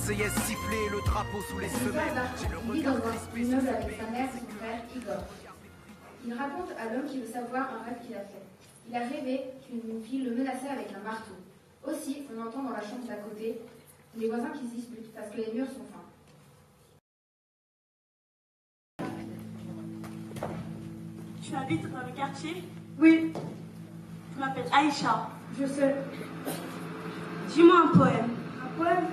Marseillaise sifflée, le drapeau sous les semelles. J'ai le regard crispé sur immeuble avec sa mère et son frère, Igor. Il raconte à l'homme qui veut savoir un rêve qu'il a fait. Il a rêvé qu'une fille le menaçait avec un marteau. Aussi, on entend dans la chambre d'à côté les voisins qui se disputent parce que les murs sont fins. Tu habites dans le quartier? Oui, Je m'appelle Aïcha. je sais. Dis-moi un poème. Un poème?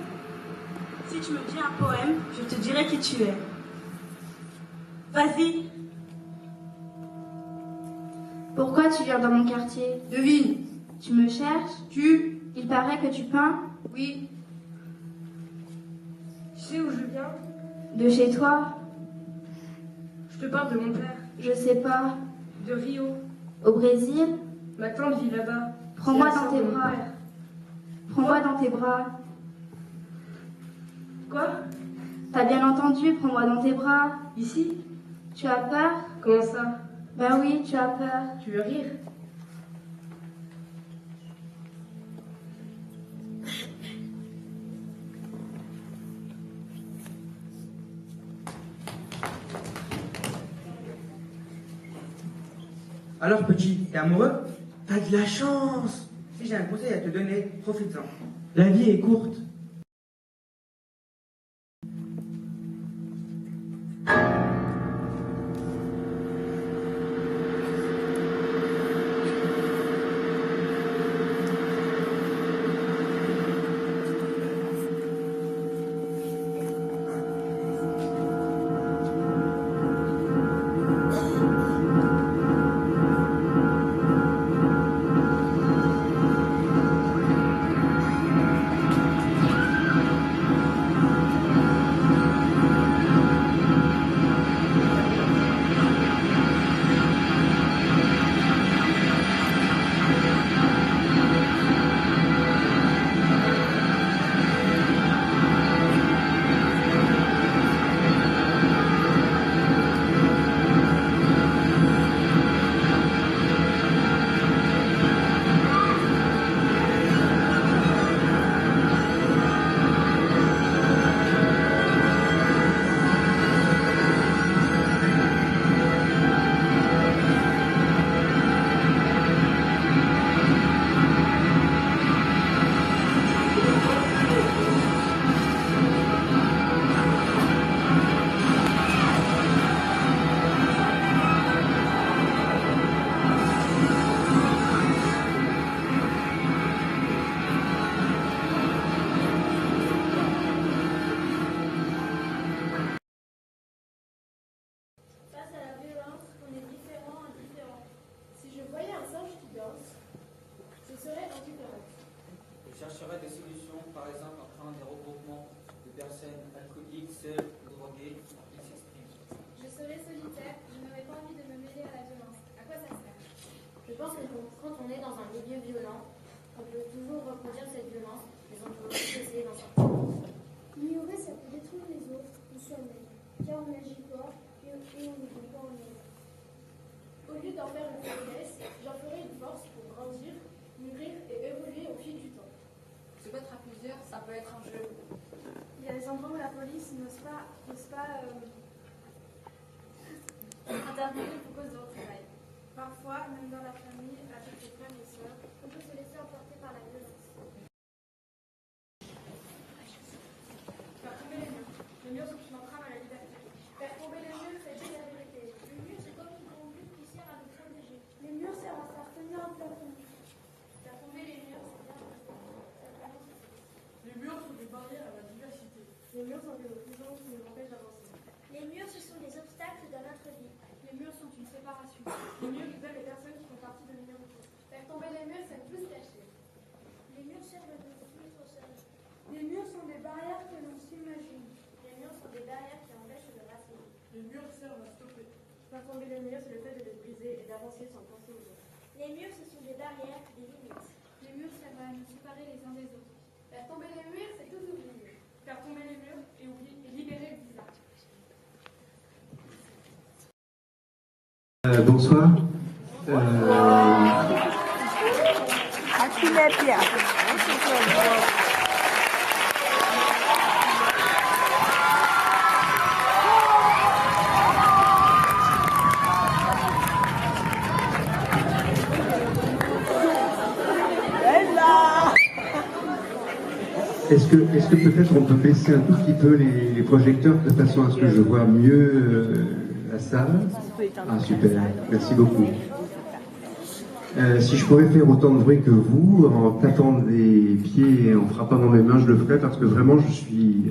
Si tu me dis un poème, je te dirai qui tu es. Vas-y. Pourquoi tu viens dans mon quartier? Devine. Tu me cherches? Il paraît que tu peins? Oui. Tu sais où je viens? De chez toi? Je te parle de mon père. Je sais pas. De Rio. Au Brésil? Ma tante vit là-bas. Prends-moi C'est la dans sœur tes de mon bras. père. Prends-moi dans tes bras. Quoi? T'as bien entendu? Prends-moi dans tes bras. Ici? Tu as peur? Comment ça? Ben oui, tu as peur. Tu veux rire? Alors petit, t'es amoureux? T'as de la chance! Si j'ai un conseil à te donner, profite-en. La vie est courte. Je chercherai des solutions, par exemple en créant des regroupements de personnes alcooliques, seules ou droguées, qui s'expriment. Je serai solitaire, je n'aurais pas envie de me mêler à la violence. À quoi ça sert? Je pense que quand on est dans un milieu violent, on peut toujours reproduire cette violence, mais on peut aussi essayer d'en sortir. Ignorer, ça peut détruire les autres ou soi-même, car on n'agit pas et on ne peut pas en être. Au lieu d'en faire une faiblesse, j'en ferai une force pour grandir, mûrir et évoluer au fil du temps. Se battre à plusieurs, ça peut être un jeu. Il y a des endroits où la police n'ose pas Intervenir pour cause de votre travail. parfois, même dans la famille, avec les frères et sœurs, on peut se laisser emporter par la violence. Faire tomber les murs. Les murs sont une entrave à la liberté. Faire tomber les murs, c'est dire la vérité. Le mur, c'est comme une grande butte qui sert à nous protéger. Les murs servent à faire tenir un plafond. Faire tomber les murs, c'est bien. Les murs sont des barrières à la diversité. Les murs sont des opposants qui nous empêchent d'avancer. Les murs, ce sont des obstacles dans notre vie. Les murs sont une séparation. Les murs isolent les personnes qui font partie de l'union de tous. Faire tomber les murs, c'est plus caché. Les murs servent à nous fuir au sol. Les murs sont des barrières que l'on s'imagine. Les murs sont des barrières qui empêchent le racisme. Les murs servent à stopper. Faire tomber les murs, c'est le fait de les briser et d'avancer sans penser aux autres. Les murs, ce sont des barrières, des limites. Les murs servent à nous séparer les uns des autres. Faire tomber les murs, c'est tout oublier. Faire tomber les murs et libérer le visa. Bonsoir. Est-ce que peut-être on peut baisser un tout petit peu les projecteurs de façon à ce que je vois mieux la salle? Ah super, merci beaucoup. Si je pourrais faire autant de bruit que vous, en tapant des pieds et en frappant dans mes mains, je le ferais parce que vraiment je suis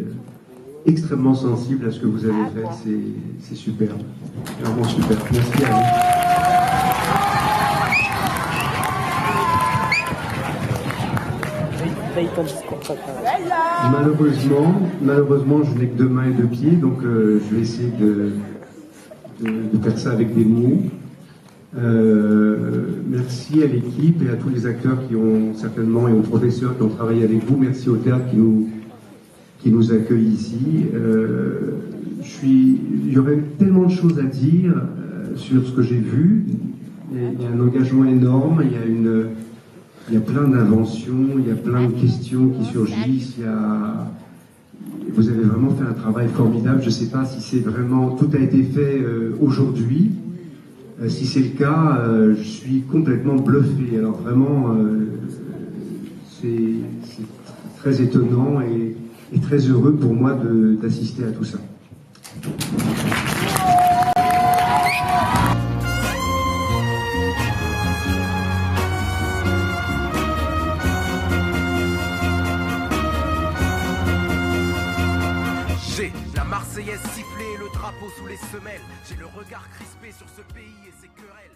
extrêmement sensible à ce que vous avez fait. C'est superbe, vraiment super. Merci à vous. Malheureusement, je n'ai que 2 mains et 2 pieds, donc je vais essayer de faire ça avec des mots. Merci à l'équipe et à tous les acteurs qui ont certainement, et aux professeurs qui ont travaillé avec vous. Merci au théâtre qui nous accueille ici. Il y aurait tellement de choses à dire sur ce que j'ai vu. Il y a un engagement énorme, il y a plein d'inventions, il y a plein de questions qui surgissent. Vous avez vraiment fait un travail formidable. Je ne sais pas si c'est vraiment... Tout a été fait aujourd'hui. Si c'est le cas, je suis complètement bluffé. Alors vraiment, c'est très étonnant et très heureux pour moi d'assister à tout ça. J'ai la Marseillaise sifflée, le drapeau sous les semelles. J'ai le regard crispé sur ce pays et ses querelles.